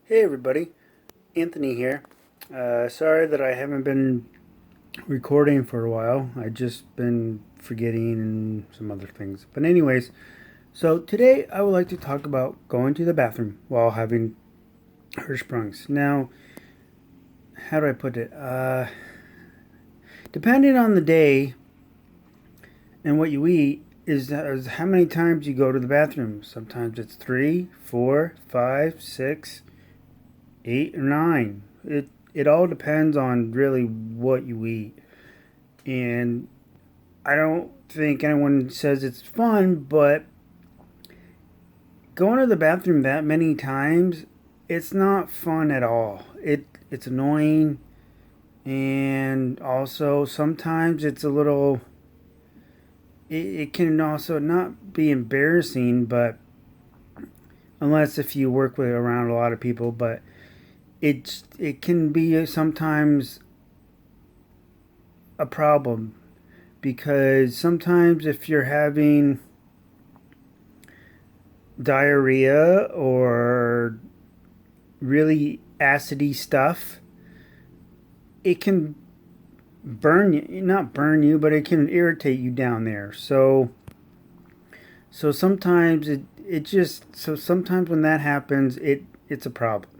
Hey everybody, Anthony here. Sorry that I haven't been recording for a while. I just been forgetting and some other things. But anyways, so today I would like to talk about going to the bathroom while having Hirschsprungs. Now, how do I put it? Depending on the day and what you eat, is how many times you go to the bathroom. Sometimes it's 3, 4, 5, 6, 8, or 9. It all depends on really what you eat. And I don't think anyone says it's fun, but going to the bathroom that many times, it's not fun at all. It's annoying, and also sometimes it's a little. It can also not be embarrassing, but unless if you work with around a lot of people, but it can be sometimes a problem because sometimes if you're having diarrhea or really acidy stuff, it can burn you, not burn you, but it can irritate you down there. So sometimes it just so sometimes when that happens, it's a problem.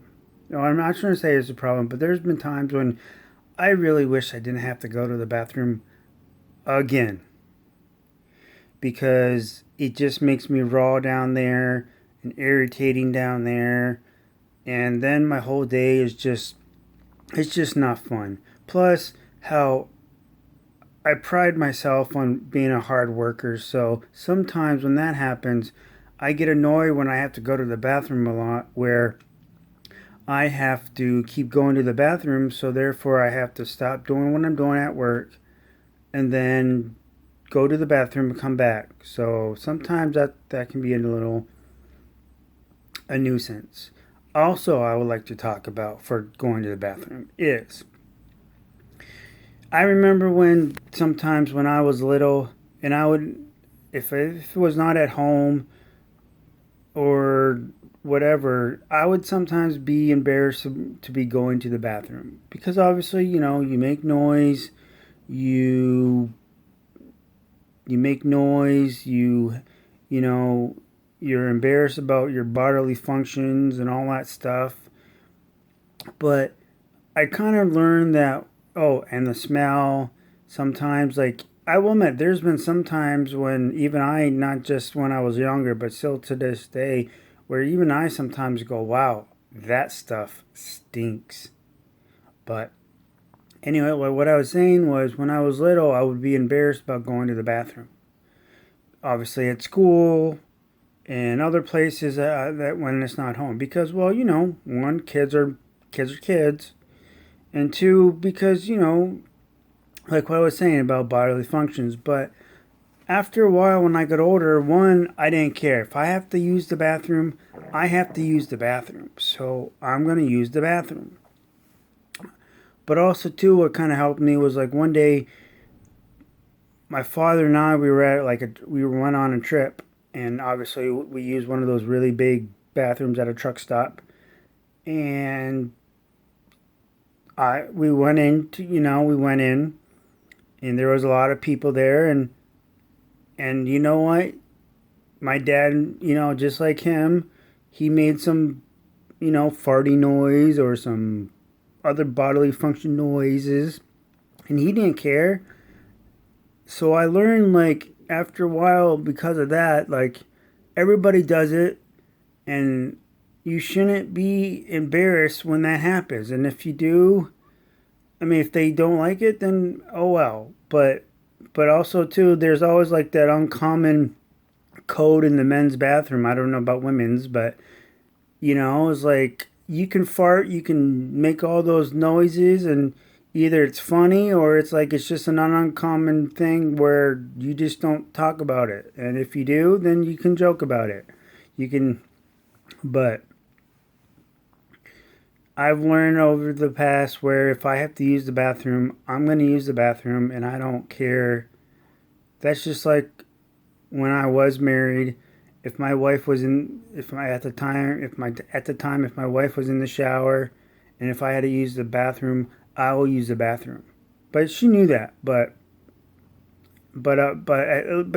No, I'm not trying to say it's a problem, but there's been times when I really wish I didn't have to go to the bathroom again because it just makes me raw down there and irritating down there, and then my whole day is just it's just not fun. Plus, how I pride myself on being a hard worker, so sometimes when that happens, I get annoyed when I have to go to the bathroom a lot, where I have to keep going to the bathroom, so therefore I have to stop doing what I'm doing at work and then go to the bathroom and come back. So sometimes that can be a little a nuisance. Also, I would like to talk about for going to the bathroom is I remember when sometimes when I was little and I would if it was not at home or whatever, I would sometimes be embarrassed to be going to the bathroom because obviously, you make noise, you you make noise, you know, you're embarrassed about your bodily functions and all that stuff. But I kind of learned that, oh, and the smell, sometimes, like, I will admit, there's been some times when even I, not just when I was younger, but still to this day, where even I sometimes go, wow, that stuff stinks. But anyway, what I was saying was when I was little, I would be embarrassed about going to the bathroom. Obviously, at school and other places that when it's not home, because, well, one, kids are kids, and two, because like what I was saying about bodily functions. But after a while, when I got older, one, I didn't care. If I have to use the bathroom, I have to use the bathroom. So I'm going to use the bathroom. But also, too, what kind of helped me was like one day, my father and I, we were at we went on a trip, and obviously we used one of those really big bathrooms at a truck stop. And we went in, we went in, and there was a lot of people there, and you know what? My dad, just like him, he made some, farty noise or some other bodily function noises, and he didn't care. So I learned, like, after a while, because of that, like, everybody does it, and you shouldn't be embarrassed when that happens. And if you do, I mean, if they don't like it, then oh well. But also too, there's always like that uncommon code in the men's bathroom. I don't know about women's, but it's like you can fart, you can make all those noises, and either it's funny or it's like it's just an uncommon thing where you just don't talk about it. And if you do, then you can joke about it. You can, but I've learned over the past where if I have to use the bathroom, I'm going to use the bathroom and I don't care. That's just like when I was married. if my wife was in, if my at the time, if my at the time, if my wife was in the shower, and if I had to use the bathroom, I will use the bathroom. But she knew that. But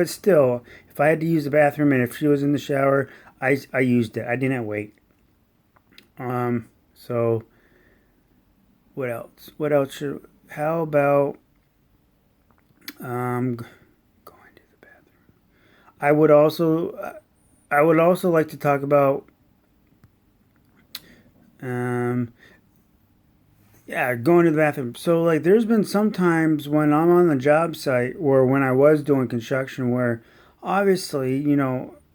still, if I had to use the bathroom and if she was in the shower, I used it. I didn't wait. So what else? What else should? How about going to the bathroom? I would also I would also like to talk about um yeah, going to the bathroom. So like there's been some times when I'm on the job site or when I was doing construction where obviously,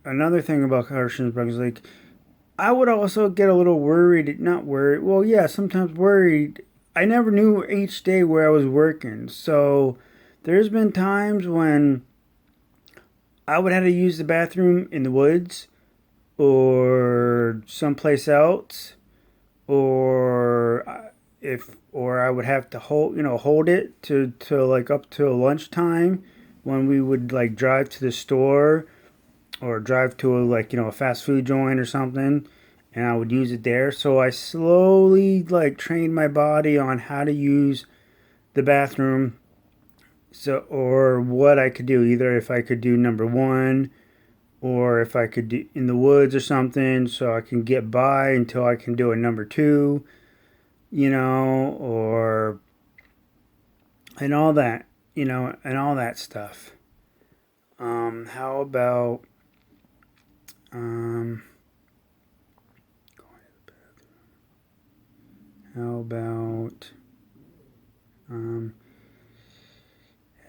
another thing about construction is like I would also get a little worried, not worried. Well, yeah, sometimes worried. I never knew each day where I was working. So there's been times when I would have to use the bathroom in the woods or someplace else or or I would have to hold it to like up to lunchtime when we would like drive to the store or drive to a fast food joint or something, and I would use it there. So I slowly like trained my body on how to use the bathroom. So or what I could do, either if I could do number one or if I could do in the woods or something, so I can get by until I can do a number two, or and all that, and all that stuff. How about um, how about um,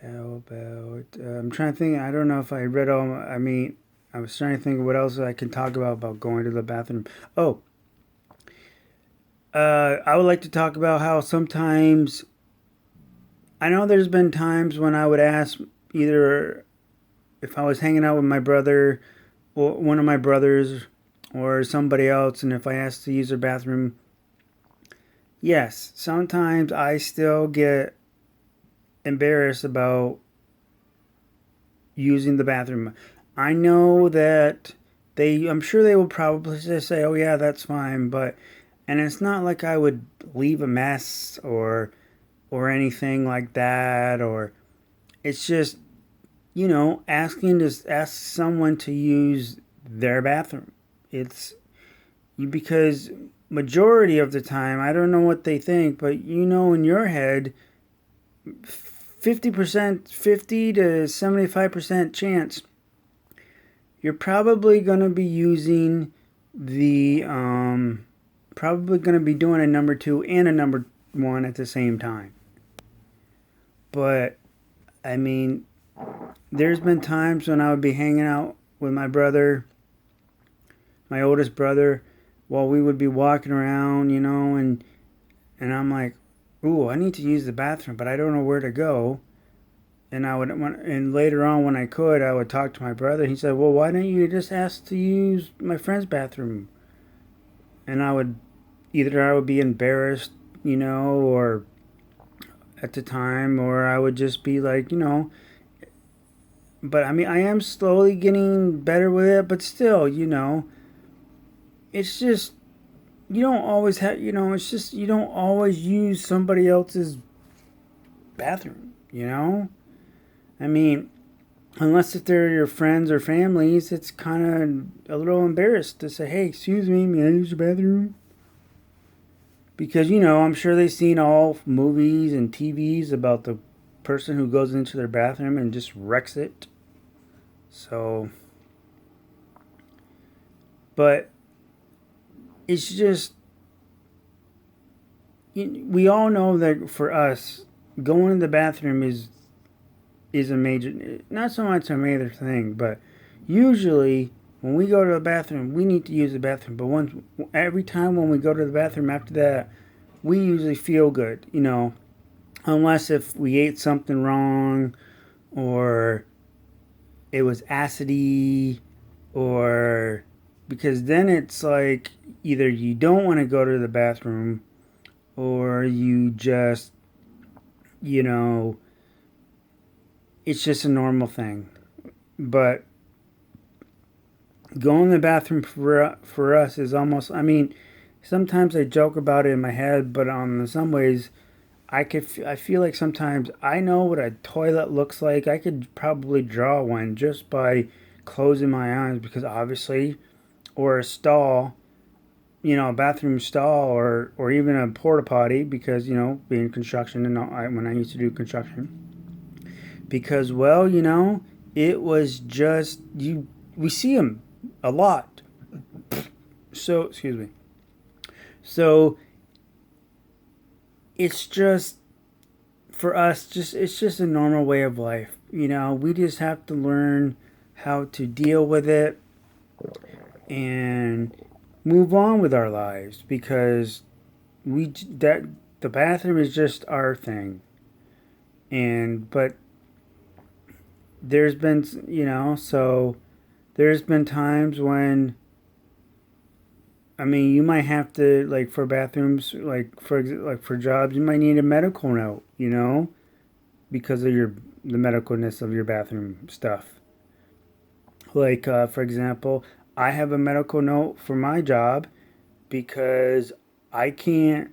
how about I'm trying to think. I don't know if I read all. I mean, I was trying to think of what else I can talk about going to the bathroom. Oh, I would like to talk about how sometimes I know there's been times when I would ask either if I was hanging out with my brother or one of my brothers or somebody else, and if I asked to use their bathroom, yes, sometimes I still get embarrassed about using the bathroom. I know that I'm sure they will probably just say, oh, yeah, that's fine, and it's not like I would leave a mess or anything like that, or it's just, asking to ask someone to use their bathroom. It's because majority of the time, I don't know what they think, but in your head, 50%, 50 to 75% chance, you're probably going to be using probably going to be doing a number two and a number one at the same time. But, I mean, there's been times when I would be hanging out with my brother, my oldest brother, while we would be walking around, and I'm like, ooh, I need to use the bathroom, but I don't know where to go. And and later on when I could, I would talk to my brother. He said, well, why don't you just ask to use my friend's bathroom? And I would be embarrassed, or at the time, or I would just be like, but I mean, I am slowly getting better with it, but still, it's just, you don't always have, it's just, you don't always use somebody else's bathroom, I mean, unless if they're your friends or families, it's kind of a little embarrassed to say, hey, excuse me, may I use your bathroom? Because, I'm sure they've seen all movies and TVs about the person who goes into their bathroom and just wrecks it. So, but it's just, we all know that for us, going to the bathroom is a major, not so much a major thing, but usually when we go to the bathroom, we need to use the bathroom. But every time when we go to the bathroom after that, we usually feel good, unless if we ate something wrong or it was acidy or because then it's like either you don't want to go to the bathroom or you just, you know, it's just a normal thing. But going to the bathroom for us is almost, I mean, sometimes I joke about it in my head, but on some ways, I feel like sometimes I know what a toilet looks like. I could probably draw one just by closing my eyes because obviously, or a stall, a bathroom stall, or even a porta potty because being construction and when I used to do construction, because well, it was just we see them a lot. So excuse me. So it's just for us, just it's just a normal way of life. We just have to learn how to deal with it and move on with our lives because that the bathroom is just our thing. And but there's been so there's been times when, I mean, you might have to, like, for bathrooms, like for jobs, you might need a medical note, because of the medicalness of your bathroom stuff. Like, for example, I have a medical note for my job because I can't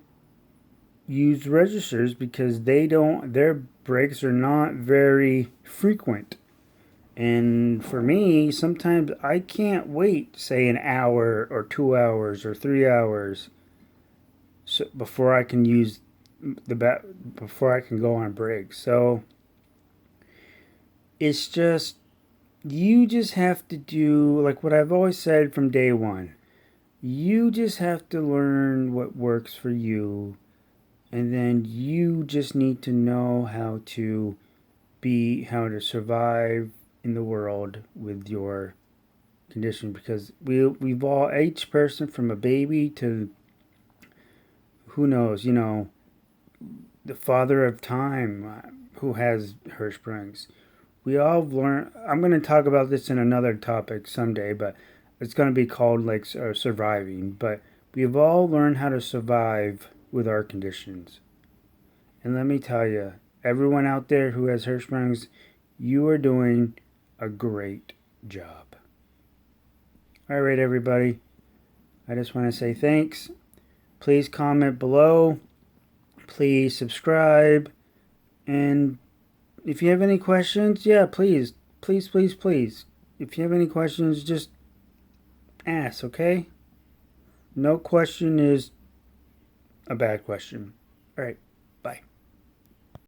use registers because their breaks are not very frequent. And for me, sometimes I can't wait, say, an hour or 2 hours or 3 hours before I can use before I can go on break. So it's just, you just have to do like what I've always said from day one. You just have to learn what works for you, and then you just need to know how to survive in the world with your condition because we've all, each person from a baby to who knows, the father of time, who has Hirschsprung's. We all learn. I'm going to talk about this in another topic someday, but it's going to be called like surviving. But we've all learned how to survive with our conditions. And let me tell you, everyone out there who has Hirschsprung's, you are doing a great job. All right, everybody. I just want to say thanks. Please comment below. Please subscribe. And if you have any questions, yeah, please. Please, please, please. If you have any questions, just ask, okay? No question is a bad question. All right.